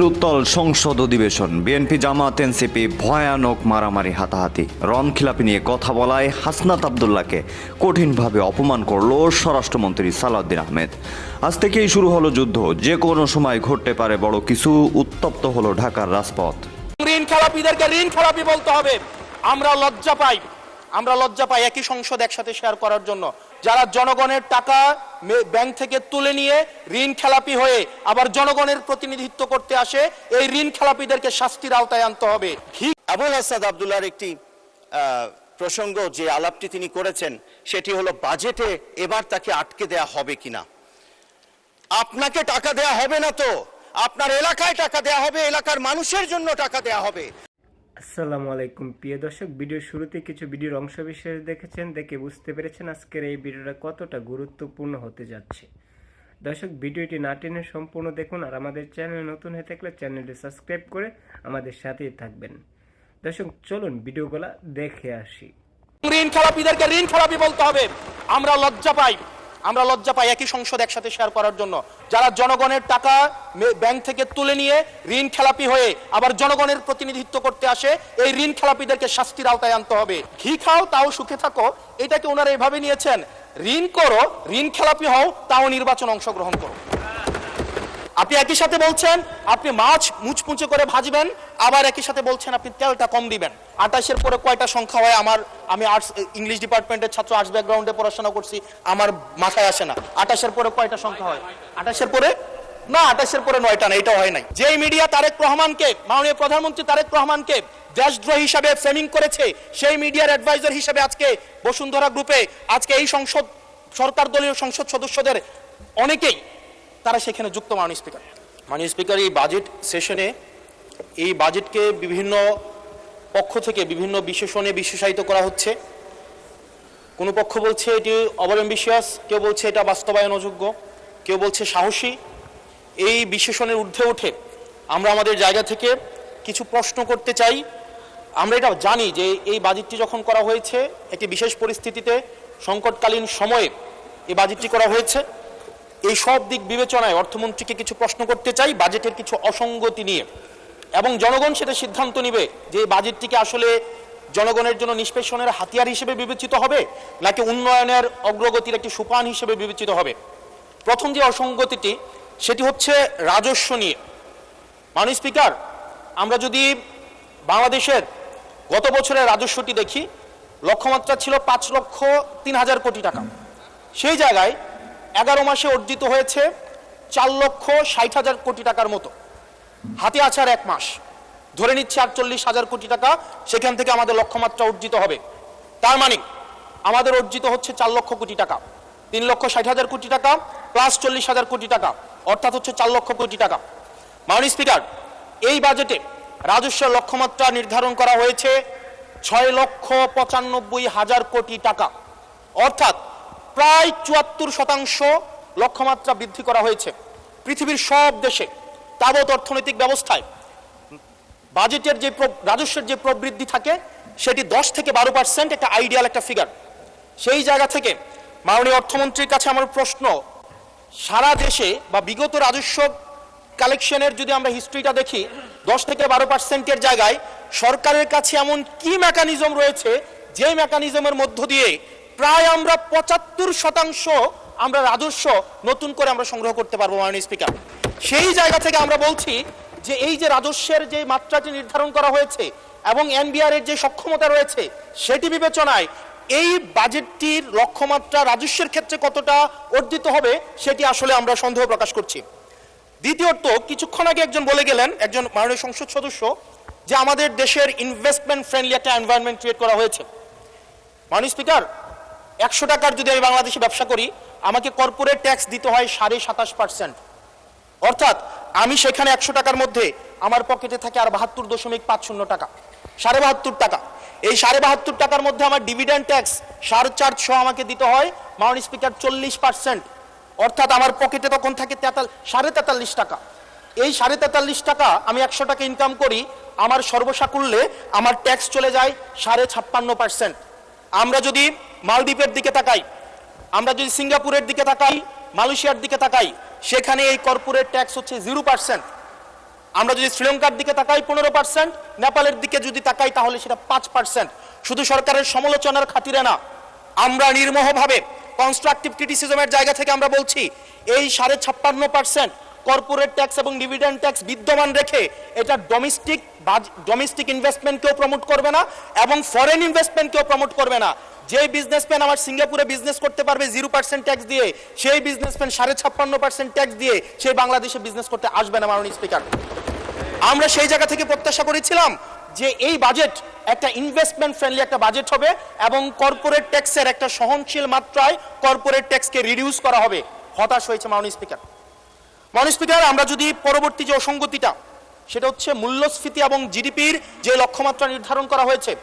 উত্তল সংসদ অধিবেশন, বিএনপি জামাত এনসিপি ভয়ানক মারামারি হাতাহাতি, রণখিলাপি নিয়ে কথা বলায় হাসনাত আবদুল্লাহকে কঠিনভাবে অপমান করল স্বরাষ্ট্রমন্ত্রী সালাউদ্দিন আহমেদ। আজ থেকেই শুরু হলো যুদ্ধ, যে কোনো সময় ঘটতে পারে বড় কিছু। উত্তপ্ত হলো ঢাকার রাজপথ। ঋণ খেলাপিদেরকে ঋণ খেলাপি বলতে হবে। আমরা লজ্জা পাই একই সংসদ একসাথে শেয়ার করার জন্য। যারা জনগণের টাকা ব্যাংক থেকে তুলে নিয়ে ঋণ খেলাপি হয়ে আবার জনগণের প্রতিনিধিত্ব করতে আসে, এই ঋণ খেলাপিদেরকে শাস্তির আওতায় আনতে হবে। আবুল হাসনাত আবদুল্লাহর একটি প্রসঙ্গ যে আলাপটি তিনি করেছেন সেটি হলো বাজেটে এবার তাকে আটকে দেয়া হবে কিনা। আপনাকে টাকা দেয়া হবে না, তো আপনার এলাকায় টাকা দেয়া হবে, এলাকার মানুষের জন্য টাকা দেয়া হবে। আসসালামু আলাইকুম প্রিয় দর্শক, ভিডিওর শুরুতে কিছু ভিডিওর অংশবিশেষ দেখেছেন, দেখে বুঝতে পেরেছেন আজকের এই ভিডিওটা কতটা গুরুত্বপূর্ণ হতে যাচ্ছে। দর্শক, ভিডিওটি না টেনে সম্পূর্ণ দেখুন, আর আমাদের চ্যানেল নতুন হয়ে থাকলে চ্যানেলটি সাবস্ক্রাইব করে আমাদের সাথেই থাকবেন। দর্শক, চলুন ভিডিওগুলো দেখে আসি। ঋণ খেলাপিদেরকে ঋণ খেলাপি বলতে হবে। আমরা লজ্জা পাই একই সংসদ একসাথে শেয়ার করার জন্য। যারা জনগণের টাকা ব্যাংক থেকে তুলে নিয়ে ঋণ খেলাপি হয়ে আবার জনগণের প্রতিনিধিত্ব করতে আসে, এই ঋণ খেলাপিদেরকে শাস্তির আওতায় আনতে হবে। ঘি খাও তাও সুখে থাকো, এটাকে ওনারা এভাবে নিয়েছেন। ঋণ করো, ঋণ খেলাপি হও, তাও নির্বাচন অংশগ্রহণ করো। আপনি একই সাথে বলছেন আপনি মাছ মুচমুচে করে ভাজবেন, আবার একই সাথে বলছেন আপনি তেলটা কম দিবেন। 28-এর পরে কয়টা সংখ্যা হয় আমি আর্টস ইংলিশ ডিপার্টমেন্টের ছাত্র, আর্টস ব্যাকগ্রাউন্ডে পড়াশোনা করছি, আমার মাথায় আসে না 28-এর পরে কয়টা সংখ্যা হয়। 28-এর পরে না, 28-এর পরে 9টা না, এটাও হয় নাই। যেই মিডিয়া তারেক রহমানকে, মাননীয় প্রধানমন্ত্রী তারেক রহমানকে দেশদ্রোহী হিসাবে ফ্রেমিং করেছে, সেই মিডিয়ার অ্যাডভাইজার হিসেবে আজকে বসুন্ধরা গ্রুপে আজকে এই সরকার দলীয় সংসদ সদস্যদের অনেকেই তারা সেখানে যুক্ত। মাননীয় স্পিকার, এই বাজেট সেশনে এই বাজেটকে বিভিন্ন পক্ষ থেকে বিভিন্ন বিশেষণে বিশেষায়িত করা হচ্ছে। কোনো পক্ষ বলছে এটি ওভার অ্যাম্বিশিয়াস, কেউ বলছে এটা বাস্তবায়ন অযোগ্য, কেউ বলছে সাহসী। এই বিশেষণের ঊর্ধ্বে উঠে আমরা আমাদের জায়গা থেকে কিছু প্রশ্ন করতে চাই। আমরা এটা জানি যে এই বাজেটটি যখন করা হয়েছে একটি বিশেষ পরিস্থিতিতে, সংকটকালীন সময়ে এই বাজেটটি করা হয়েছে। এই সব দিক বিবেচনায় অর্থমন্ত্রীকে কিছু প্রশ্ন করতে চাই বাজেটের কিছু অসঙ্গতি নিয়ে, এবং জনগণ সেটা সিদ্ধান্ত নিবে যে এই বাজেটটিকে আসলে জনগণের জন্য নিষ্পেষণের হাতিয়ার হিসেবে বিবেচিত হবে নাকি উন্নয়নের অগ্রগতির একটি সোপান হিসেবে বিবেচিত হবে। প্রথম যে অসঙ্গতিটি সেটি হচ্ছে রাজস্ব নিয়ে। মাননীয় স্পিকার, আমরা যদি বাংলাদেশের গত বছরের রাজস্বটি দেখি, লক্ষ্যমাত্রা ছিল 5,03,000 কোটি টাকা। সেই জায়গায় 11 মাসে অর্জিত হয়েছে 4,60,000 কোটি টাকার মতো। হাতে আছে আর 1 মাস, ধরে নিচ্ছে 48,000 কোটি টাকা সেখান থেকে আমাদের লক্ষ্যমাত্রা অর্জিত হবে। তার মানে আমাদের অর্জিত হচ্ছে 4 লক্ষ কোটি টাকা, 3,60,000 কোটি টাকা প্লাস 40,000 কোটি টাকা, অর্থাৎ হচ্ছে 4 লক্ষ কোটি টাকা। মাননীয় স্পিকার, এই বাজেটে রাজস্বের লক্ষ্যমাত্রা নির্ধারণ করা হয়েছে 6,95,000 কোটি টাকা, অর্থাৎ প্রায় 74% লক্ষ্যমাত্রা বৃদ্ধি করা হয়েছে। পৃথিবীর সব দেশে তাবৎ অর্থনৈতিক ব্যবস্থায় বাজেটের যে রাজস্বের যে প্রবৃদ্ধি থাকে সেটি 10 থেকে 12%, একটা আইডিয়াল একটা ফিগার। সেই জায়গা থেকে মাননীয় অর্থমন্ত্রীর কাছে আমার প্রশ্ন, সারা দেশে বা বিগত রাজস্ব কালেকশনের যদি আমরা হিস্ট্রিটা দেখি, 10 থেকে 12%-এর জায়গায় সরকারের কাছে এমন কি মেকানিজম রয়েছে যে মেকানিজমের মধ্য দিয়ে প্রায় আমরা 75% আমরা রাজস্ব নতুন করে আমরা সংগ্রহ করতে পারবো। মাননীয় স্পিকার, সেই জায়গা থেকে আমরা বলছি যে এই যে রাজস্বের যে মাত্রাটি নির্ধারণ করা হয়েছে এবং এনবিআর এর যে সক্ষমতা রয়েছে সেটি বিবেচনায় এই বাজেটটির লক্ষ্যমাত্রা রাজস্বের ক্ষেত্রে কতটা অর্জিত হবে সেটি আসলে আমরা সন্দেহ প্রকাশ করছি। দ্বিতীয়ত, কিছুক্ষণ আগে একজন বলে গেলেন, একজন মাননীয় সংসদ সদস্য, যে আমাদের দেশের ইনভেস্টমেন্ট ফ্রেন্ডলি একটা এনভায়রনমেন্ট ক্রিয়েট করা হয়েছে। মাননীয় স্পিকার, 100 টাকার যদি আমি বাংলাদেশে ব্যবসা করি, আমাকে কর্পোরেট ট্যাক্স দিতে হয় 27.5%, অর্থাৎ আমি সেখানে 100 টাকার মধ্যে আমার পকেটে থাকে আর 72.50 টাকা, 72.5 টাকা। এই 72.5 টাকার মধ্যে আমার ডিভিডেন্ড ট্যাক্স 4.5 আমাকে দিতে হয় মাননীয় স্পিকার 40%, অর্থাৎ আমার পকেটে তখন থাকে 43.5 টাকা। এই 43.5 টাকা আমি 100 টাকা ইনকাম করি, আমার সর্বসাকুল্যে আমার ট্যাক্স চলে যায় 56.5%। আমরা যদি মালদ্বীপের দিকে তাকাই, আমরা যদি সিঙ্গাপুরের দিকে তাকাই, মালয়েশিয়ার দিকে তাকাই, সেখানে এই কর্পোরেট ট্যাক্স হচ্ছে 0%। আমরা যদি শ্রীলঙ্কার দিকে তাকাই 15%, নেপালের দিকে যদি তাকাই তাহলে সেটা 5%। শুধু সরকারের সমালোচনার খাতিরে না, আমরা নির্মোহভাবে কনস্ট্রাকটিভ ক্রিটিসিজমের জায়গা থেকে আমরা বলছি এই 56.5% কর্পোরেট ট্যাক্স এবং ডিভিডেন্ড ট্যাক্স বিদ্যমান রেখে এটা ডোমেস্টিক ইনভেস্টমেন্টকেও প্রমোট করবে না এবং ফরেন ইনভেস্টমেন্টকেও প্রমোট করবে না। যে বিজনেসম্যান আমার সিঙ্গাপুরে বিজনেস করতে পারবে 0% ট্যাক্স দিয়ে, সেই বিজনেসম্যান 56.5% ট্যাক্স দিয়ে সেই বাংলাদেশে বিজনেস করতে আসবে না। মাননীয় স্পিকার, আমরা সেই জায়গা থেকে প্রত্যাশা করেছিলাম যে এই বাজেট একটা ইনভেস্টমেন্ট ফ্রেন্ডলি একটা বাজেট হবে এবং কর্পোরেট ট্যাক্সের একটা সহনশীল মাত্রায় কর্পোরেট ট্যাক্সকে রিডিউস করা হবে। হতাশ হয়েছে মাননীয় স্পিকার। মাননীয় স্পিকার, আমরা যদি পরবর্তী যে অসঙ্গতিটা, সেটা হচ্ছে মূল্যস্ফীতি এবং জিডিপির যে লক্ষ্যমাত্রা নির্ধারণ করা হয়েছে।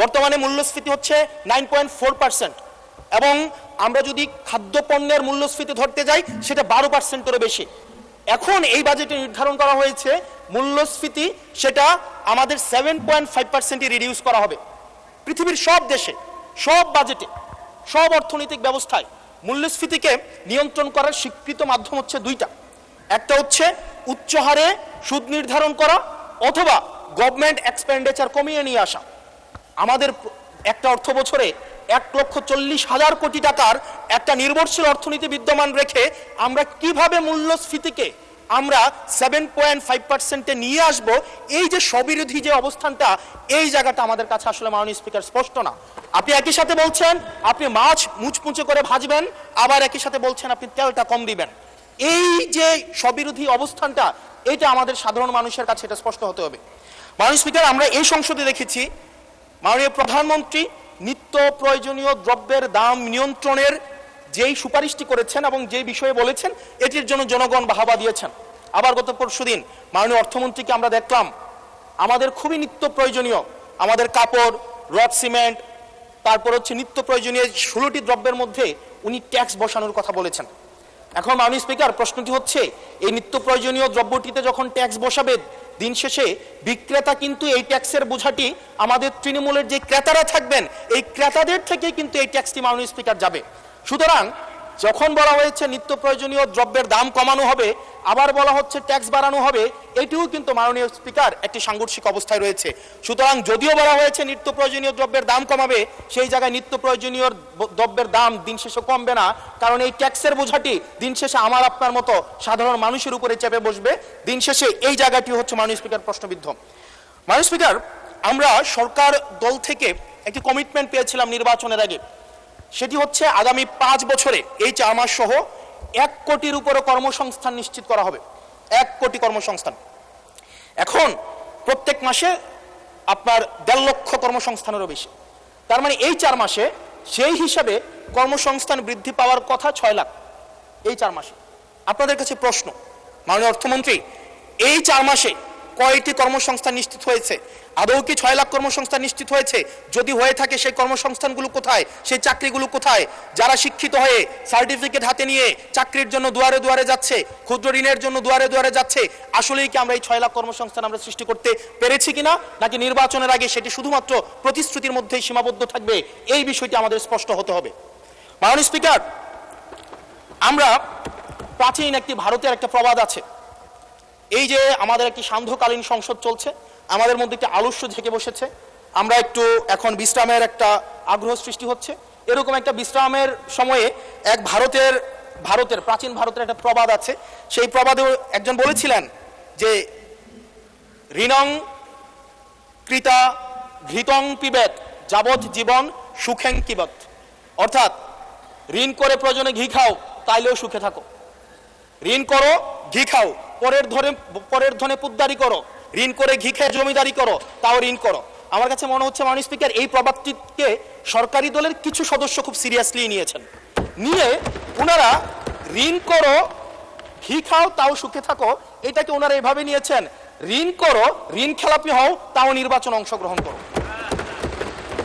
বর্তমানে মূল্যস্ফীতি হচ্ছে 9.4% এবং আমরা যদি খাদ্যপণ্যের মূল্যস্ফীতি ধরতে যাই সেটা 12%-এরও বেশি। এখন এই বাজেটে নির্ধারণ করা হয়েছে মূল্যস্ফীতি সেটা আমাদের 7.5%-এ রিডিউস করা হবে। পৃথিবীর সব দেশে, সব বাজেটে, সব অর্থনৈতিক ব্যবস্থায় মূল্যস্ফীতিকে নিয়ন্ত্রণ করার স্বীকৃত মাধ্যম হচ্ছে দুইটা। একটা হচ্ছে উচ্চ হারে সুদ নির্ধারণ করা অথবা গভর্নমেন্ট এক্সপেন্ডিচার কমিয়ে নিয়ে আসা। আমাদের একটা অর্থ বছরে 1,40,000 কোটি টাকার একটা নির্ভরশীল অর্থনীতি বিদ্যমান রেখে আমরা কিভাবে মূল্যস্ফীতিকে আমরা 7.5%-এ নিয়ে আসব, এই যে স্ববিরোধী যে অবস্থানটা, এই জায়গাটা আমাদের কাছে আসলে মাননীয় স্পিকার স্পষ্ট না। আপনি একই সাথে বলছেন আপনি মাছ মুচমুচে করে ভাজবেন, আবার একই সাথে বলছেন আপনি তেলটা কম দিবেন। এই যে স্ববিরোধী অবস্থানটা, এটা আমাদের সাধারণ মানুষের কাছে এটা স্পষ্ট হতে হবে। মাননীয় স্পিকার, আমরা এই সংসদে দেখেছি মাননীয় প্রধানমন্ত্রী নিত্য প্রয়োজনীয় দ্রব্যের দাম নিয়ন্ত্রণের যেই সুপারিশটি করেছেন এবং যেই বিষয়ে বলেছেন, এটির জন্য জনগণ বাহবা দিয়েছেন। আবার গত পরশুদিন মাননীয় অর্থমন্ত্রীকে আমরা দেখলাম আমাদের খুবই নিত্য প্রয়োজনীয় আমাদের কাপড়, রড সিমেন্ট, তারপর হচ্ছে নিত্য প্রয়োজনীয় 16টি দ্রব্যের মধ্যে উনি ট্যাক্স বসানোর কথা বলেছেন। এখন মাননীয় স্পিকার, প্রশ্নটি হচ্ছে এই নিত্য প্রয়োজনীয় দ্রব্যটিতে যখন ট্যাক্স বসাবে, দিন শেষে বিক্রেতা কিন্তু এই ট্যাক্সের বোঝাটি আমাদের তৃণমূলের যে ক্রেতারা থাকবেন এই ক্রেতাদের থেকে কিন্তু এই ট্যাক্সটি মাননীয় স্পিকার যাবে। সুতরাং যখন বলা হয়েছে নিত্য প্রয়োজনীয় দ্রব্যের দাম কমানো হবে, আবার বলা হচ্ছে ট্যাক্স বাড়ানো হবে, এটিও কিন্তু মাননীয় স্পিকার একটি সাংঘর্ষিক অবস্থায় রয়েছে। সুতরাং যদিও বলা হয়েছে নিত্য প্রয়োজনীয় দ্রব্যের দাম কমাবে, সেই জায়গায় নিত্য প্রয়োজনীয় দ্রব্যের দাম দিন শেষে কমবে না, কারণ এই ট্যাক্সের বোঝাটি দিন শেষে আমার আপনার মতো সাধারণ মানুষের উপরে চেপে বসবে। দিন শেষে এই জায়গাটি হচ্ছে মাননীয় স্পিকার প্রশ্নবিদ্ধ। মাননীয় স্পিকার, আমরা সরকার দল থেকে একটি কমিটমেন্ট পেয়েছিলাম নির্বাচনের আগে, সেটি হচ্ছে আগামী 5 বছরে এই 4 মাস সহ 1 কোটির উপরে কর্মসংস্থান নিশ্চিত করা হবে। 1 কোটি কর্মসংস্থান। এখন প্রত্যেক মাসে আপনার 1.5 লক্ষ কর্মসংস্থানেরও বেশি। তার মানে এই 4 মাসে সেই হিসাবে কর্মসংস্থান বৃদ্ধি পাওয়ার কথা 6 লাখ এই 4 মাসে। আপনাদের কাছে প্রশ্ন, মাননীয় অর্থমন্ত্রী, এই 4 মাসে কয়টি কর্মসংস্থান নিশ্চিত হয়েছে? আদৌ কি 6 লাখ কর্মসংস্থান নিশ্চিত হয়েছে? যদি হয়ে থাকে সেই কর্মসংস্থানগুলো কোথায়? সেই চাকরিগুলো কোথায়? যারা শিক্ষিত হয়ে সার্টিফিকেট হাতে নিয়ে চাকরির জন্য দুয়ারে দুয়ারে যাচ্ছে, ক্ষুদ্র ঋণের জন্য দুয়ারে দুয়ারে যাচ্ছে, আসলেই কি আমরা এই 6 লাখ কর্মসংস্থান আমরা সৃষ্টি করতে পেরেছি কিনা, নাকি নির্বাচনের আগে সেটি শুধুমাত্র প্রতিশ্রুতির মধ্যেই সীমাবদ্ধ থাকবে? এই বিষয়টি আমাদের স্পষ্ট হতে হবে। মাননীয় স্পিকার, আমরা প্রাচীন একটি ভারতের একটা প্রবাদ আছে, এই যে আমাদের একটি সান্ধ্যকালীন সংসদ চলছে, আমাদের মধ্যে একটি আলস্য ঝেঁকে বসেছে, আমরা একটু এখন বিশ্রামের একটা আগ্রহ সৃষ্টি হচ্ছে, এরকম একটা বিশ্রামের সময়ে এক প্রাচীন ভারতের একটা প্রবাদ আছে। সেই প্রবাদে একজন বলেছিলেন যে ঋণং কৃতা ঘৃতং পিবেত যাবৎ জীবন সুখেং কিবত, অর্থাৎ ঋণ করে প্রয়োজনে ঘি খাও তাইলেও সুখে থাকো, ঋণ করো ঘি খাও, পরের ধনে পুদ্দারি করো, ঋণ করে ঘি খেয়ে জমিদারি করো, তাও ঋণ করো। আমার কাছে মনে হচ্ছে মাননীয় স্পিকার, এই প্রবাদটিকে সরকারি দলের কিছু সদস্য খুব সিরিয়াসলি নিয়েছেন, নিয়ে ওনারা ঋণ করো ঘি খাও তাও সুখে থাকো, এটাকে ওনারা এভাবে নিয়েছেন, ঋণ করো ঋণ খেলাপি হও তাও নির্বাচন অংশগ্রহণ করো।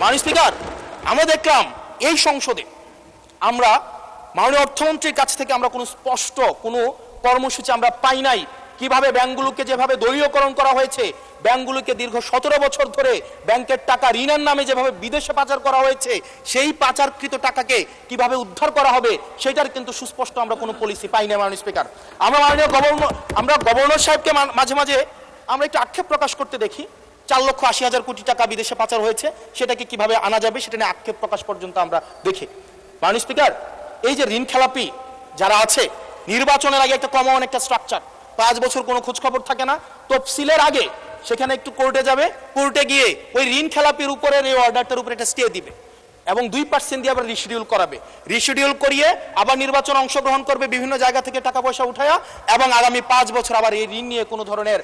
মাননীয় স্পিকার, আমরা দেখলাম এই সংসদে আমরা মাননীয় অর্থমন্ত্রীর কাছ থেকে আমরা কোনো স্পষ্ট কোনো কর্মসূচি আমরা পাই নাই। কিভাবে ব্যাংকগুলোকে যেভাবে দলীয়করণ করা হয়েছে, ব্যাংকগুলোকে দীর্ঘ 17 বছর ধরে ব্যাংকের টাকা ঋণের নামে যেভাবে বিদেশে পাচার করা হয়েছে, সেই পাচারকৃত টাকাকে কিভাবে উদ্ধার করা হবে সেটার কিন্তু সুস্পষ্ট আমরা কোনো পলিসি পাই না। মাননীয় স্পিকার, আমরা গভর্নর সাহেবকে মাঝে মাঝে আমরা একটু আক্ষেপ প্রকাশ করতে দেখি 4,80,000 কোটি টাকা বিদেশে পাচার হয়েছে, সেটাকে কিভাবে আনা যাবে সেটা নিয়ে আক্ষেপ প্রকাশ পর্যন্ত আমরা দেখি। মাননীয় স্পিকার, এই যে ঋণ খেলাপি যারা আছে, নির্বাচনের আগে একটা কমন একটা স্ট্রাকচার, 5 বছর কোনো খোঁজ খবর থাকে না, তফসিলের আগে সেখানে একটু কোর্টে যাবে, কোর্টে গিয়ে ওই ঋণ খেলাপির উপরে এই অর্ডারটার উপরে একটা স্টে দিবে এবং 2% দিয়ে আবার রিশিডিউল করাবে, রিশিডিউল করিয়ে আবার নির্বাচন অংশগ্রহণ করবে, বিভিন্ন জায়গা থেকে টাকা পয়সা উঠায়া, এবং আগামী 5 বছর আবার এই ঋণ নিয়ে কোনো ধরনের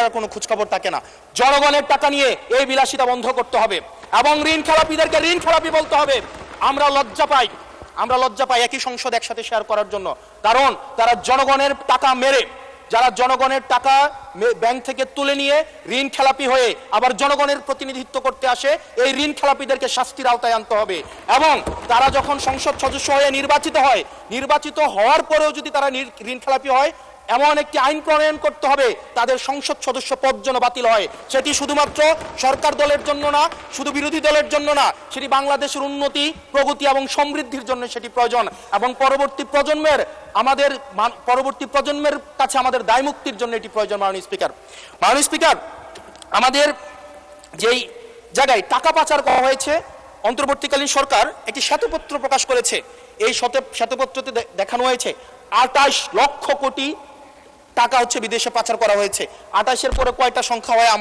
আর কোনো খোঁজখবর থাকে না। জনগণের টাকা নিয়ে এই বিলাসিতা বন্ধ করতে হবে এবং ঋণ খেলাপিদেরকে ঋণ খেলাপি বলতে হবে। আমরা লজ্জা পাই একই সংসদ একসাথে শেয়ার করার জন্য, কারণ তারা জনগণের টাকা মেরে, যারা জনগণের টাকা ব্যাংক থেকে তুলে নিয়ে ঋণ খেলাপি হয়ে আবার জনগণের প্রতিনিধিত্ব করতে আসে, এই ঋণ খেলাপিদেরকে শাস্তির আওতায় আনতে হবে। এবং তারা যখন সংসদ সদস্য হয়ে নির্বাচিত হওয়ার পরেও যদি তারা ঋণ খেলাপি হয়, এমন একটি আইন প্রণয়ন করতে হবে তাদের সংসদ সদস্য পদ যেন বাতিল হয়। সেটি শুধুমাত্র সরকার দলের জন্য না, শুধু বিরোধী দলের জন্য না, সেটি বাংলাদেশের উন্নতি, প্রগতি এবং সমৃদ্ধির জন্য সেটি প্রয়োজন এবং পরবর্তী প্রজন্মের কাছে আমাদের দায় মুক্তির জন্য এটি প্রয়োজন। মাননীয় স্পিকার, আমাদের যেই জায়গায় টাকা পাচার করা হয়েছে, অন্তর্বর্তীকালীন সরকার একটি শ্বেতপত্র প্রকাশ করেছে। এই শ্বেতপত্রতে দেখানো হয়েছে 28 লক্ষ কোটি টাকা হচ্ছে বিদেশে পাচার করা হয়েছে। 28-এর পরে কয়টা সংখ্যা হয়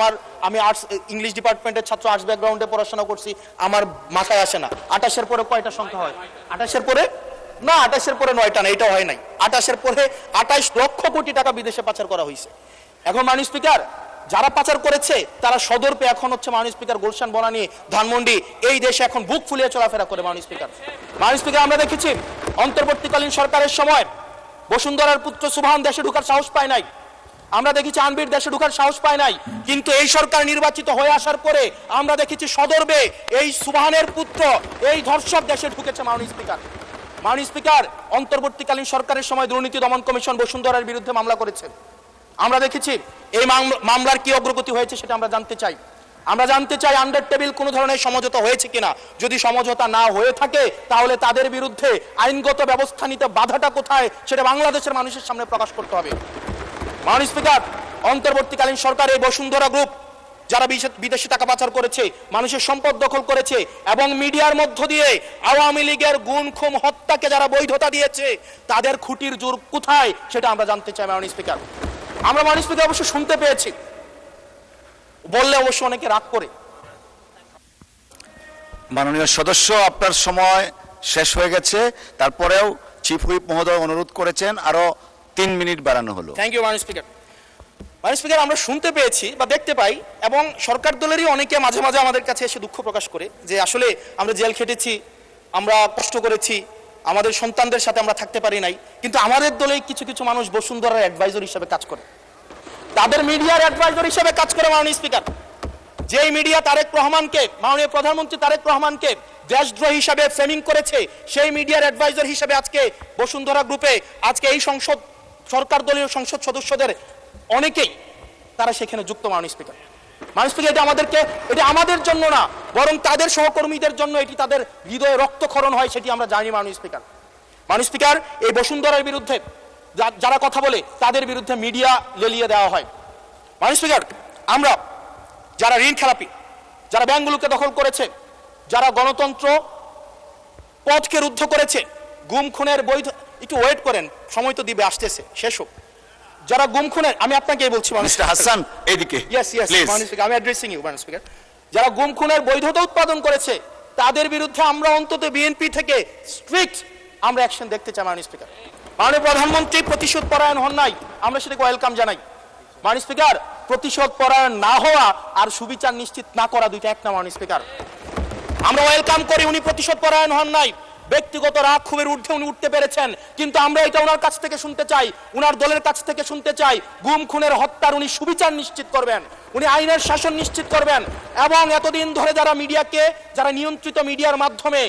আমি আর্টস ইংলিশ ডিপার্টমেন্টের ছাত্র, আর্টস ব্যাকগ্রাউন্ডে পড়াশোনা করছি, আমার মাথায় আসে না 28-এর পরে কয়টা সংখ্যা হয়। 28-এর পরে 9টা না, এটাও হয় নাই। 28-এর পরে 28 লক্ষ কোটি টাকা বিদেশে পাচার করা হয়েছে। এখন মাননীয় স্পিকার, যারা পাচার করেছে তারা সদর পেয়ে এখন হচ্ছে মাননীয় স্পিকার গুলশান বনানী, ধানমন্ডি, এই দেশে এখন বুক ফুলিয়ে চলাফেরা করে। মাননীয় স্পিকার, আমরা দেখেছি অন্তর্বর্তীকালীন সরকারের সময় বসুন্ধরার পুত্র সুবহান দেশে ঢোকার সাহস পায় নাই, আমরা দেখেছি আনবির দেশে ঢোকার সাহস পায় নাই, কিন্তু এই সরকার নির্বাচিত হয়ে আসার পরে আমরা দেখেছি সদর্বে এই সুবহানের পুত্র, এই ধর্ষক দেশে ঢুকেছে। মাননীয় স্পিকার, অন্তর্বর্তীকালীন সরকারের সময় দুর্নীতি দমন কমিশন বসুন্ধরার বিরুদ্ধে মামলা করেছে। আমরা দেখেছি এই মামলার কি অগ্রগতি হয়েছে সেটা আমরা জানতে চাই আন্ডার টেবিল কোনো ধরনের সমঝোতা হয়েছে কিনা। যদি সমঝোতা না হয়ে থাকে তাহলে তাদের বিরুদ্ধে আইনগত ব্যবস্থা নিতে বাধাটা কোথায় সেটা বাংলাদেশের মানুষের সামনে প্রকাশ করতে হবে। মাননীয় স্পিকার, অন্তর্বর্তীকালীন সরকার এই বসুন্ধরা গ্রুপ যারা বিদেশে টাকা পাচার করেছে, মানুষের সম্পদ দখল করেছে এবং মিডিয়ার মধ্য দিয়ে আওয়ামী লীগের গুম খুন হত্যাকে যারা বৈধতা দিয়েছে, তাদের খুঁটির জোর কোথায় সেটা আমরা জানতে চাই। মাননীয় স্পিকার, আমরা মাননীয় স্পিকার অবশ্য শুনতে পেয়েছি, বললে অবশ্য অনেকে রাগ করে। মাননীয় সদস্য, আপনার সময় শেষ হয়ে গেছে, তারপরেও চিফ হুইপ মহোদয় অনুরোধ করেছেন আরো 3 মিনিট বাড়ানো হলো। থ্যাংক ইউ মাননীয় স্পিকার। আমরা শুনতে পেয়েছি বা দেখতে পাই এবং সরকার দলেরই অনেকে মাঝে মাঝে আমাদের কাছে এসে দুঃখ প্রকাশ করে যে আসলে আমরা জেল খেটেছি, আমরা কষ্ট করেছি, আমাদের সন্তানদের সাথে আমরা থাকতে পারি নাই, কিন্তু আমাদের দলে কিছু মানুষ বসুন্ধরার অ্যাডভাইজর হিসেবে কাজ করে, তাদের মিডিয়ার অ্যাডভাইজর হিসেবে কাজ করে। মাননীয় স্পিকার, যেই মিডিয়া তারেক রহমানকে, মাননীয় প্রধানমন্ত্রী তারেক রহমানকে দেশদ্রোহী হিসাবে ফ্রেমিং করেছে, সেই মিডিয়ার অ্যাডভাইজর হিসেবে আজকে বসুন্ধরা গ্রুপে আজকে এই সরকার দলীয় সংসদ সদস্যদের অনেকেই তারা সেখানে যুক্ত। মাননীয় স্পিকার, এটা আমাদের জন্য না, বরং তাদের সহকর্মীদের জন্য এটি তাদের হৃদয়ে রক্তক্ষরণ হয়, সেটি আমরা জানি। মাননীয় স্পিকার, এই বসুন্ধরার বিরুদ্ধে যারা কথা বলে তাদের বিরুদ্ধে মিডিয়া লেলিয়ে দেওয়া হয়। মাননীয় স্পিকার, আমরা যারা ঋণ খেলাপি, যারা ব্যাংকগুলোকে দখল করেছে, যারা গণতন্ত্র পথকে রুদ্ধ করেছে, গুম খুনের বৈধ, একটু ওয়েট করেন, সময় তো দিবে, আসতেছে, শেষ হোক। যারা গুম খুনের, আমি আপনাকেই বলছি মিস্টার হাসান, এইদিকে আমি অ্যাড্রেসিং ইউ মাননীয় স্পিকার, যারা গুম খুনের বৈধতা উৎপাদন করেছে তাদের বিরুদ্ধে আমরা অন্তত বিএনপি থেকে স্ট্রিক্ট আমরা অ্যাকশন দেখতে চাই। মাননীয় স্পিকার, মাননীয় প্রধানমন্ত্রী প্রতিশোধ পরায়ণ হন নাই, আমরা সেটাকে ওয়েলকাম জানাই। মাননীয় স্পিকার, প্রতিশোধ পরায়ণ না হওয়া আর সুবিচার নিশ্চিত না করা দুইটা এক না। মাননীয় স্পিকার, আমরা ওয়েলকাম করি উনি প্রতিশোধ পরায়ণ হন নাই, ব্যক্তিগত রাগ ক্ষোভের ঊর্ধ্বে উনি উঠতে পেরেছেন, কিন্তু আমরা এটা ওনার কাছ থেকে শুনতে চাই, উনার দলের কাছ থেকে শুনতে চাই গুম খুনের হত্যার উনি সুবিচার নিশ্চিত করবেন, উনি আইনের শাসন নিশ্চিত করবেন এবং এতদিন ধরে যারা নিয়ন্ত্রিত মিডিয়ার মাধ্যমে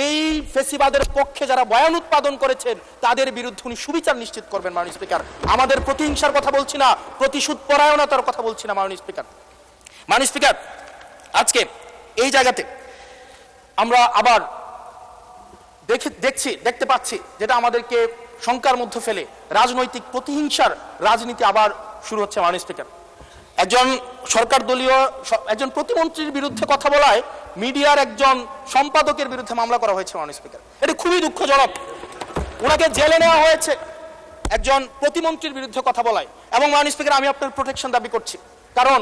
এই ফেসিবাদের পক্ষে যারা বয়ান উৎপাদন করেছেন তাদের বিরুদ্ধে উনি সুবিচার নিশ্চিত করবেন। মাননীয় স্পিকার, আমাদের প্রতিহিংসার কথা বলছি না, প্রতিশোধ পরায়ণতার কথা বলছি না। মাননীয় স্পিকার, আজকে এই জায়গাতে আমরা আবার দেখতে পাচ্ছি যেটা আমাদেরকে শঙ্কার মধ্যে ফেলে, রাজনৈতিক প্রতিহিংসার রাজনীতি আবার শুরু হচ্ছে। মাননীয় স্পিকার, একজন সরকার দলীয় একজন প্রতিমন্ত্রীর বিরুদ্ধে কথা বলায় মিডিয়ার একজন সম্পাদকের বিরুদ্ধে মামলা করা হয়েছে মাননীয় স্পিকার। এটা খুবই দুঃখজনক। ওনাকে জেলে নেওয়া হয়েছে একজন প্রতিমন্ত্রীর বিরুদ্ধে কথা বলায়। এবং মাননীয় স্পিকার, আমি আপনার প্রোটেকশন দাবি করছি, কারণ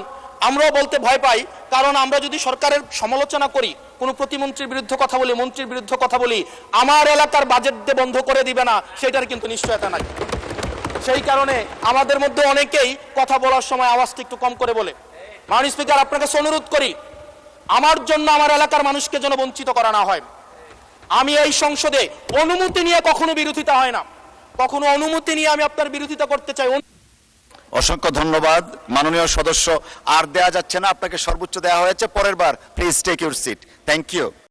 আমরাও বলতে ভয় পাই, কারণ আমরা যদি সরকারের সমালোচনা করি, কোনো প্রতিমন্ত্রীর বিরুদ্ধে কথা বলি, মন্ত্রীর বিরুদ্ধে কথা বলি, আমার এলাকার বাজেট দিয়ে বন্ধ করে দিবে না, সেটার কিন্তু নিশ্চয়তা নাই। সেই কারণে আমাদের মধ্যে অনেকেই কথা বলার সময় আওয়াজটা একটু কম করে বলে। মাননীয় স্পিকার, আপনাকে অনুরোধ করি, আমার জন্য আমার এলাকার মানুষকে যেন বঞ্চিত করা না হয়। আমি এই সংসদে অনুমতি নিয়ে কখনো বিরোধিতা হয় না, কখনো অনুমতি নিয়ে আমি আপনার বিরোধিতা করতে চাই। অসংখ্য ধন্যবাদ মাননীয় সদস্য। আর দেয়া যাচ্ছে না, আপনাকে সর্বোচ্চ দেওয়া হয়েছে। পরের বার please take your seat. Thank you.